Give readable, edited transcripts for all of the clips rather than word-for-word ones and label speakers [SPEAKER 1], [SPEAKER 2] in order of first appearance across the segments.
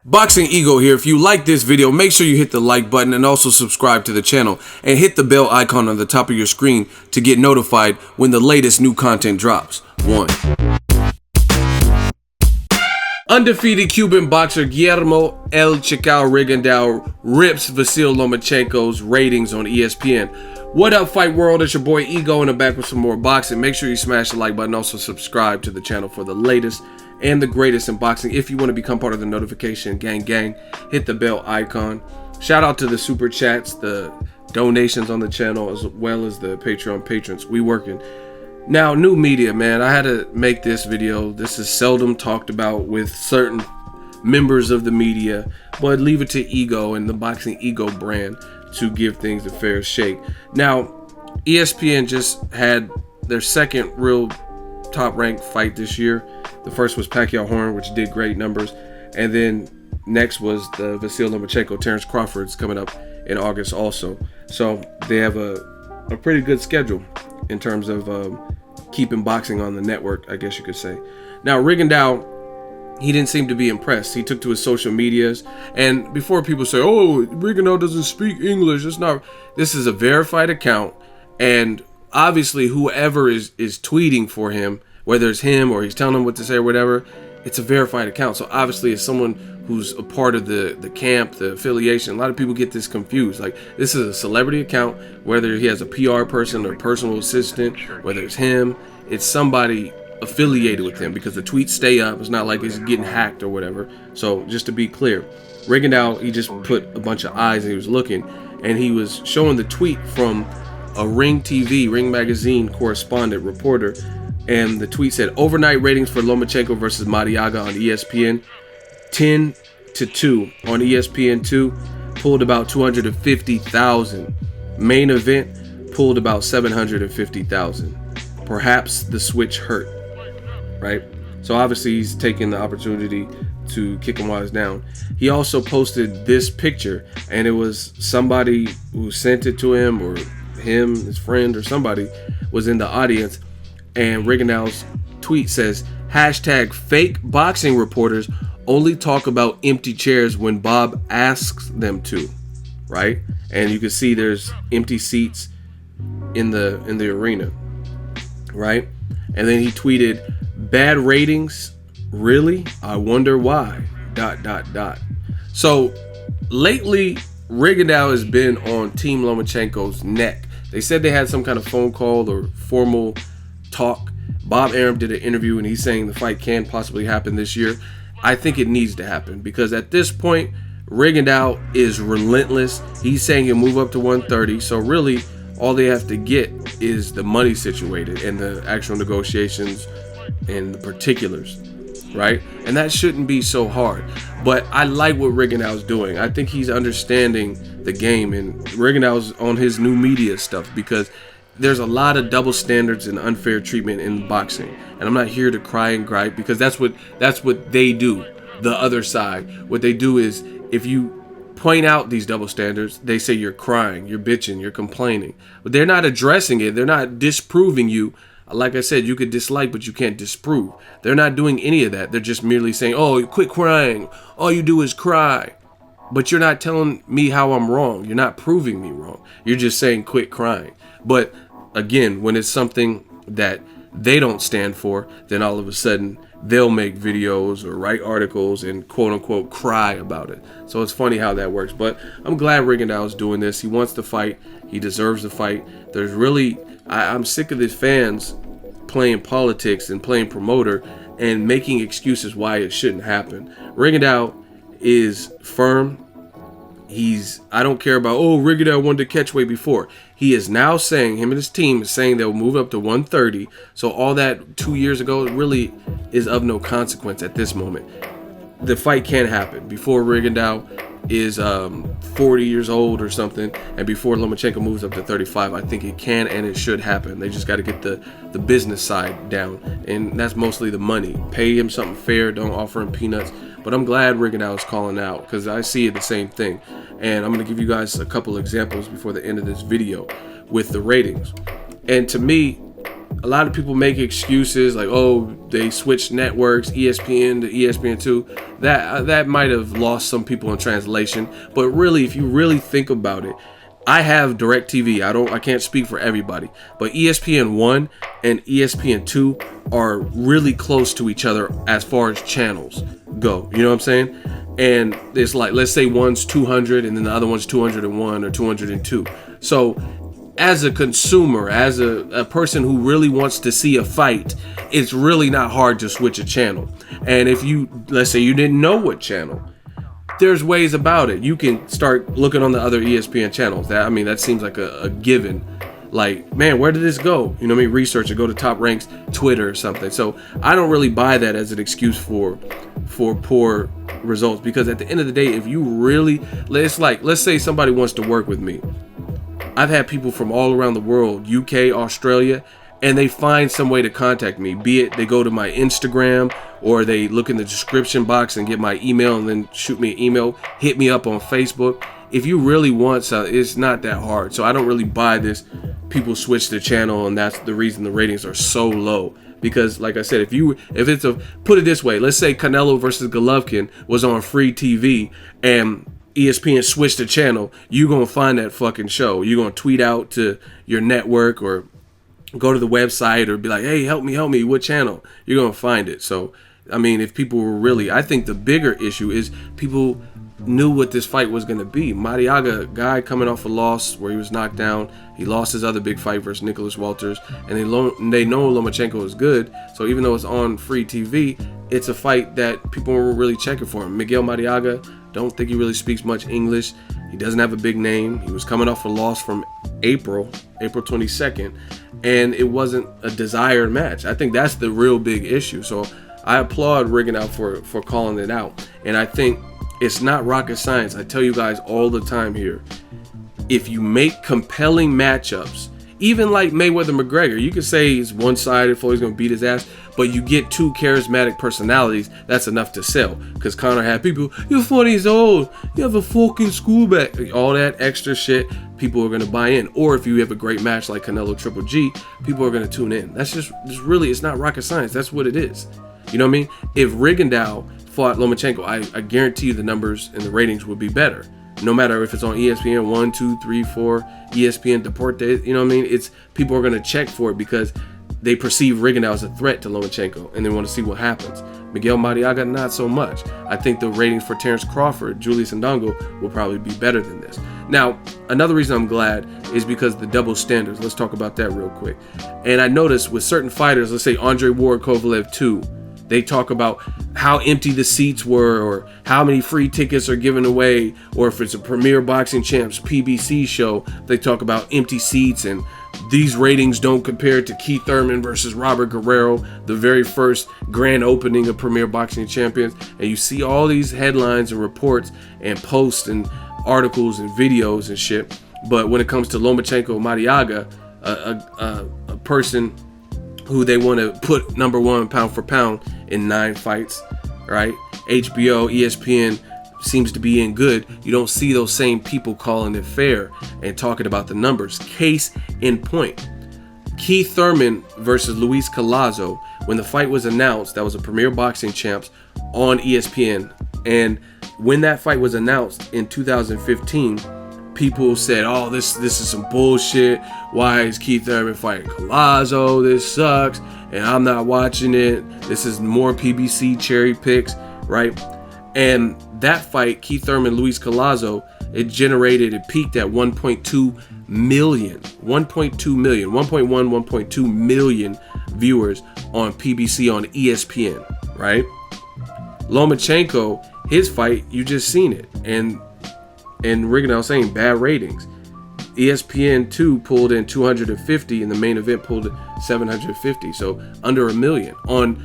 [SPEAKER 1] Boxingego here. If you like this video, make sure you hit the like button and also subscribe to the channel and hit the bell icon on the top of your screen to get notified when the latest new content drops. 1. Undefeated Cuban boxer Guillermo El Chicao Rigondeaux rips VASYL Lomachenko's ratings on ESPN. What up, Fight World? It's your boy Ego, and I'm back with some more boxing. Make sure you smash the like button. Also subscribe to the channel for the latest and the greatest in boxing. If you want to become part of the notification gang, hit the bell icon. Shout out to the super chats, the donations on the channel, as well as the Patreon patrons. We working. Now, new media, man. I had to make this video. This is seldom talked about with certain members of the media, but leave it to Ego and the Boxingego brand to give things a fair shake. Now, ESPN just had their second real top-ranked fight this year. The first was Pacquiao-Horn, which did great numbers, and then next was the VASYL Lomachenko Terrence Crawford's coming up in August also. So they have a pretty good schedule in terms of keeping boxing on the network, I guess you could say. Now, Rigondeaux, he didn't seem to be impressed. He took to his social medias, and before people say, "Oh, Rigondeaux doesn't speak English," it's not. This is a verified account, and obviously whoever is tweeting for him, whether it's him or he's telling him what to say or whatever, it's a verified account. So obviously it's someone who's a part of the camp, the affiliation. A lot of people get this confused. Like, this is a celebrity account, whether he has a PR person or personal assistant, whether it's him, it's somebody affiliated with him, because the tweets stay up. It's not like it's getting hacked or whatever. So just to be clear, Rigondeaux, he just put a bunch of eyes and he was looking, and he was showing the tweet from a Ring TV, Ring Magazine correspondent, reporter, and the tweet said, overnight ratings for Lomachenko versus Marriaga on ESPN, 10-2 on ESPN2, pulled about 250,000. Main event pulled about 750,000. Perhaps the switch hurt, right? So obviously he's taking the opportunity to kick him while he's down. He also posted this picture, and it was somebody who sent it to him, or him, his friend, or somebody was in the audience, and Rigondeaux's tweet says, hashtag fake boxing reporters only talk about empty chairs when Bob asks them to, right? And you can see there's empty seats in the arena, right? And then he tweeted, bad ratings, really? I wonder why, ... So lately Rigondeaux has been on Team Lomachenko's neck. They said they had some kind of phone call or formal talk. Bob Arum did an interview, and he's saying the fight can possibly happen this year. I think it needs to happen, because at this point, Rigondeaux is relentless. He's saying he'll move up to 130. So really, all they have to get is the money situated and the actual negotiations and the particulars, right? And that shouldn't be so hard. But I like what Rigondeaux's doing. I think he's understanding the game, and Rigondeaux's on his new media stuff, because there's a lot of double standards and unfair treatment in boxing. And I'm not here to cry and gripe, because that's what they do. The other side, what they do is, if you point out these double standards, they say you're crying, you're bitching, you're complaining. But they're not addressing it. They're not disproving you. Like I said, you could dislike, but you can't disprove. They're not doing any of that. They're just merely saying, oh, quit crying. All you do is cry. But you're not telling me how I'm wrong. You're not proving me wrong. You're just saying quit crying. But again, when it's something that they don't stand for, then all of a sudden they'll make videos or write articles and quote unquote cry about it. So it's funny how that works. But I'm glad Rigondeaux is doing this. He wants to fight. He deserves to fight. There's really, I'm sick of these fans playing politics and playing promoter and making excuses why it shouldn't happen. Rigondeaux is firm. I don't care about, oh, Rigondeaux wanted to catch weight before. He is now saying, him and his team is saying they'll move up to 130. So all that 2 years ago really is of no consequence at this moment. The fight can happen before Rigondeaux is 40 years old or something, and before Lomachenko moves up to 35. I think it can and it should happen. They just got to get the business side down, and that's mostly the money. Pay him something fair, don't offer him peanuts. But I'm glad Rigondeaux is calling out, because I see it the same thing. And I'm going to give you guys a couple examples before the end of this video with the ratings. And to me, a lot of people make excuses like, oh, they switched networks, ESPN to ESPN2. That might have lost some people in translation. But really, if you really think about it, I have DirecTV. I can't speak for everybody, but ESPN1 and ESPN2 are really close to each other as far as channels go. You know what I'm saying? And it's like, let's say one's 200 and then the other one's 201 or 202. So as a consumer, as a person who really wants to see a fight, it's really not hard to switch a channel. And if let's say you didn't know what channel, there's ways about it. You can start looking on the other ESPN channels. That seems like a given. Like, man, where did this go? You know what I mean? Research it, go to Top Ranks, Twitter or something. So I don't really buy that as an excuse for poor results, because at the end of the day, if you really, it's like, let's say somebody wants to work with me. I've had people from all around the world, UK, Australia, and they find some way to contact me. Be it they go to my Instagram, or they look in the description box and get my email and then shoot me an email, hit me up on Facebook. If you really want something, it's not that hard. So I don't really buy this. People switch the channel and that's the reason the ratings are so low. Because like I said, put it this way, let's say Canelo versus Golovkin was on free TV and ESPN switched the channel, you're going to find that fucking show. You're going to tweet out to your network or go to the website or be like, hey, help me, what channel? You're going to find it. So, if people were really, I think the bigger issue is people knew what this fight was going to be. Marriaga, guy coming off a loss where he was knocked down. He lost his other big fight versus Nicholas Walters, and they know Lomachenko is good. So even though it's on free TV, it's a fight that people were really checking for him. Miguel Marriaga, don't think he really speaks much English. He doesn't have a big name. He was coming off a loss from April 22nd, and it wasn't a desired match. I think that's the real big issue. So I applaud Rigondeaux for calling it out, and I think it's not rocket science. I tell you guys all the time here, if you make compelling matchups, even like Mayweather-McGregor, you can say he's one-sided, Floyd's going to beat his ass, but you get two charismatic personalities, that's enough to sell. Because Conor had people, you're 40 years old, you have a fucking school bag, all that extra shit, people are going to buy in. Or if you have a great match like Canelo Triple G, people are going to tune in. That's just really, it's not rocket science, that's what it is. You know what I mean? If Rigondeaux fought Lomachenko, I guarantee you the numbers and the ratings would be better. No matter if it's on ESPN 1, 2, 3, 4, ESPN Deportes, you know what I mean? It's people are going to check for it because they perceive Rigondeaux as a threat to Lomachenko and they want to see what happens. Miguel Marriaga, not so much. I think the ratings for Terrence Crawford, Julius Ndongo will probably be better than this. Now, another reason I'm glad is because the double standards. Let's talk about that real quick. And I noticed with certain fighters, let's say Andre Ward, Kovalev 2, they talk about how empty the seats were or how many free tickets are given away, or if it's a Premier Boxing Champs PBC show, they talk about empty seats and these ratings don't compare to Keith Thurman versus Robert Guerrero, the very first grand opening of Premier Boxing Champions. And you see all these headlines and reports and posts and articles and videos and shit. But when it comes to Lomachenko Marriaga, a person who they want to put number one pound for pound in 9 fights, right? HBO, ESPN seems to be in good. You don't see those same people calling it fair and talking about the numbers. Case in point, Keith Thurman versus Luis Collazo, when the fight was announced, that was a Premier Boxing Champs on ESPN. And when that fight was announced in 2015, people said, oh, this is some bullshit. Why is Keith Thurman fighting Collazo? This sucks. And I'm not watching it. This is more PBC cherry picks, right? And that fight, Keith Thurman, Luis Collazo, it peaked at 1.2 million, 1.1 million viewers on PBC on ESPN, right? Lomachenko, his fight, you just seen it. And Rigondeaux saying bad ratings. ESPN2 pulled in 250 and the main event pulled in 750, so under 1 million. On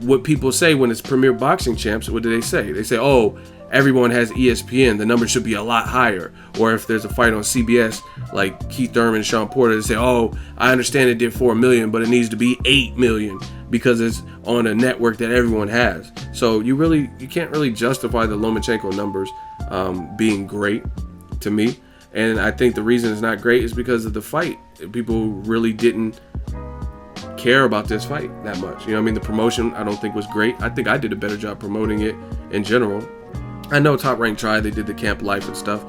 [SPEAKER 1] what people say when it's Premier Boxing Champs, what do they say? They say, oh, everyone has ESPN, the number should be a lot higher. Or if there's a fight on CBS like Keith Thurman and Sean Porter, they say, oh, I understand it did 4 million, but it needs to be 8 million because it's on a network that everyone has. So you can't really justify the Lomachenko numbers being great to me. And I think the reason it's not great is because of the fight. People really didn't care about this fight that much. You know what I mean? The promotion I don't think was great. I think I did a better job promoting it in general. I know Top Rank tried. They did the camp life and stuff,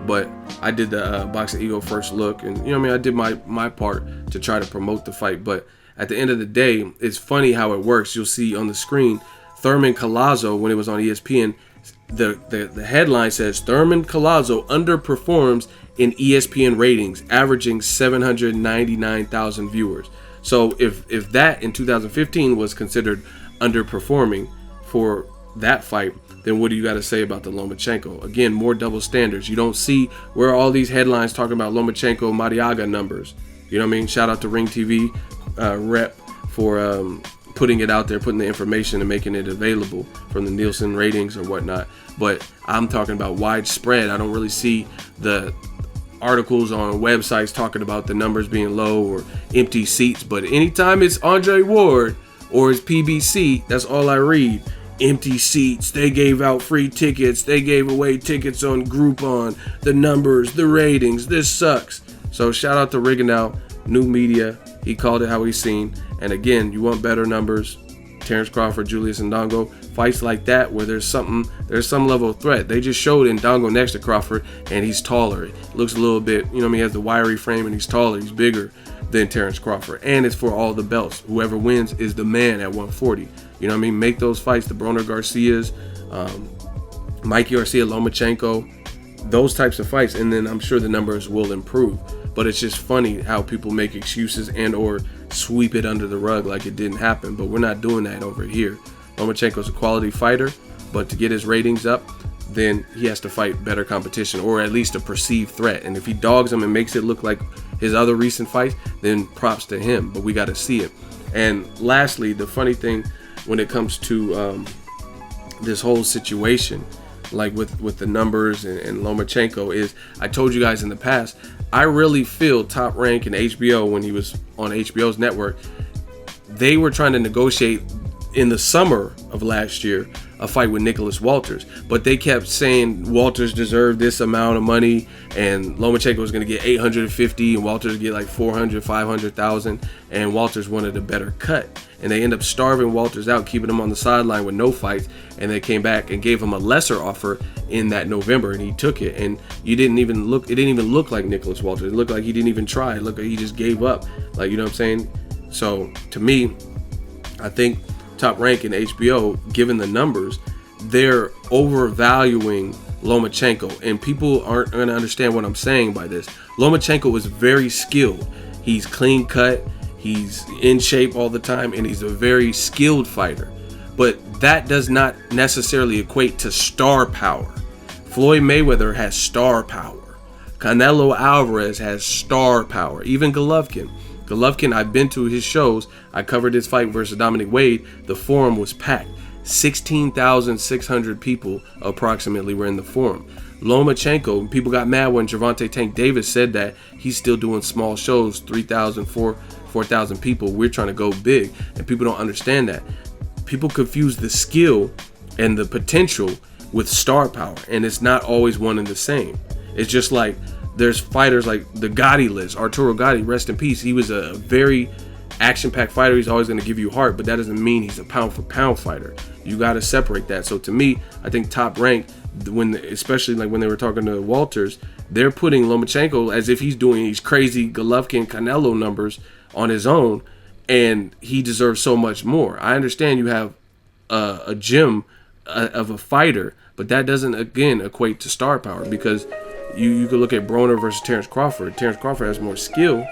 [SPEAKER 1] but I did the Boxingego first look, and you know what I mean? I did my part to try to promote the fight. But at the end of the day, it's funny how it works. You'll see on the screen Thurman Collazo, when it was on ESPN, the headline says Thurman Collazo underperforms in ESPN ratings, averaging 799,000 viewers. So if that in 2015 was considered underperforming for that fight, then what do you got to say about the Lomachenko? Again, more double standards. You don't see where all these headlines talking about Lomachenko, Marriaga numbers. You know what I mean? Shout out to Ring TV rep for putting it out there, putting the information and making it available from the Nielsen ratings or whatnot. But I'm talking about widespread. I don't really see the articles on websites talking about the numbers being low or empty seats. But anytime it's Andre Ward or it's PBC, that's all I read. Empty seats, they gave out free tickets, they gave away tickets on Groupon, the numbers, the ratings, this sucks. So shout out to Rigondeaux, new media. He called it how he's seen. And again, you want better numbers. Terrence Crawford, Julius Ndongo, fights like that where there's some level of threat. They just showed Ndongo next to Crawford, and he's taller. It looks a little bit, you know what I mean, he has the wiry frame and he's taller, he's bigger than Terrence Crawford. And it's for all the belts. Whoever wins is the man at 140. You know what I mean? Make those fights, the Broner Garcias, Mikey Garcia, Lomachenko, those types of fights, and then I'm sure the numbers will improve. But it's just funny how people make excuses and or sweep it under the rug like it didn't happen. But we're not doing that over here. Lomachenko's a quality fighter, but to get his ratings up, then he has to fight better competition, or at least a perceived threat. And if he dogs him and makes it look like his other recent fights, then props to him. But we got to see it. And lastly, the funny thing when it comes to this whole situation, like with the numbers and Lomachenko, is I told you guys in the past, I really feel Top Rank and HBO, when he was on HBO's network, they were trying to negotiate in the summer of last year a fight with Nicholas Walters, but they kept saying Walters deserved this amount of money and Lomachenko was going to get 850 and Walters would get like 400, 500,000, and Walters wanted a better cut. And they end up starving Walters out, keeping him on the sideline with no fights. And they came back and gave him a lesser offer in that November, and he took it. And it didn't even look like Nicholas Walters. It looked like he didn't even try. It looked like he just gave up. Like, you know what I'm saying? So to me, I think Top Rank and HBO, given the numbers, they're overvaluing Lomachenko. And people aren't going to understand what I'm saying by this. Lomachenko is very skilled. He's clean cut. He's in shape all the time, and he's a very skilled fighter. But that does not necessarily equate to star power. Floyd Mayweather has star power. Canelo Alvarez has star power. Even Golovkin. Golovkin, I've been to his shows. I covered his fight versus Dominic Wade. The forum was packed. 16,600 people approximately were in the forum. Lomachenko, people got mad when Gervonta Tank Davis said that he's still doing small shows, 3,000, 4,000 people. We're trying to go big, and people don't understand that. People confuse the skill and the potential with star power, and it's not always one and the same. It's just like there's fighters like the Gotti list, Arturo Gotti, rest in peace. He was a very action-packed fighter. He's always going to give you heart, but that doesn't mean he's a pound-for-pound fighter. You got to separate that. So to me, I think Top Rank, especially like when they were talking to Walters, they're putting Lomachenko as if he's doing these crazy Golovkin Canelo numbers on his own, and he deserves so much more. I understand you have a gem of a fighter, but that doesn't again equate to star power, because you could look at Broner versus Terrence Crawford. Terrence Crawford has more skill,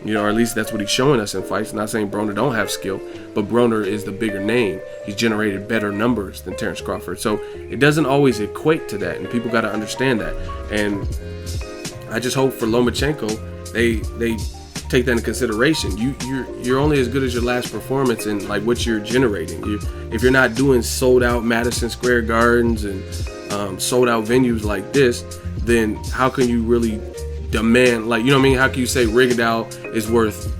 [SPEAKER 1] you know, or at least that's what he's showing us in fights. Not saying Broner don't have skill, but Broner is the bigger name. He's generated better numbers than Terrence Crawford. So it doesn't always equate to that, and people got to understand that. And I just hope for Lomachenko, they take that into consideration. You're only as good as your last performance and like what you're generating. If you're not doing sold out Madison Square Gardens and sold out venues like this, then how can you really demand, like, you know what I mean? How can you say Rigondeaux is worth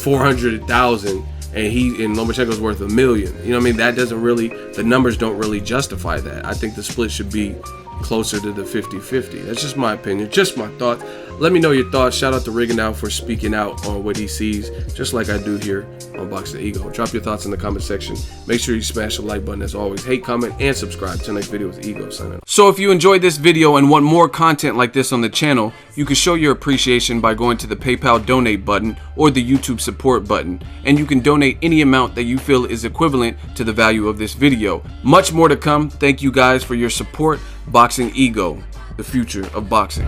[SPEAKER 1] 400,000 and Lomachenko's worth $1 million? You know what I mean? That doesn't really, the numbers don't really justify that. I think the split should be closer to the 50-50. That's just my opinion, just my thoughts. Let me know your thoughts. Shout out to Rigondeaux for speaking out on what he sees, just like I do here on Boxingego. Drop your thoughts in the comment section. Make sure you smash the like button as always. Hate, comment, and subscribe. Till next video with Ego signing off. So if you enjoyed this video and want more content like this on the channel, you can show your appreciation by going to the PayPal donate button or the YouTube support button, and you can donate any amount that you feel is equivalent to the value of this video. Much more to come. Thank you guys for your support. Boxingego, the future of boxing.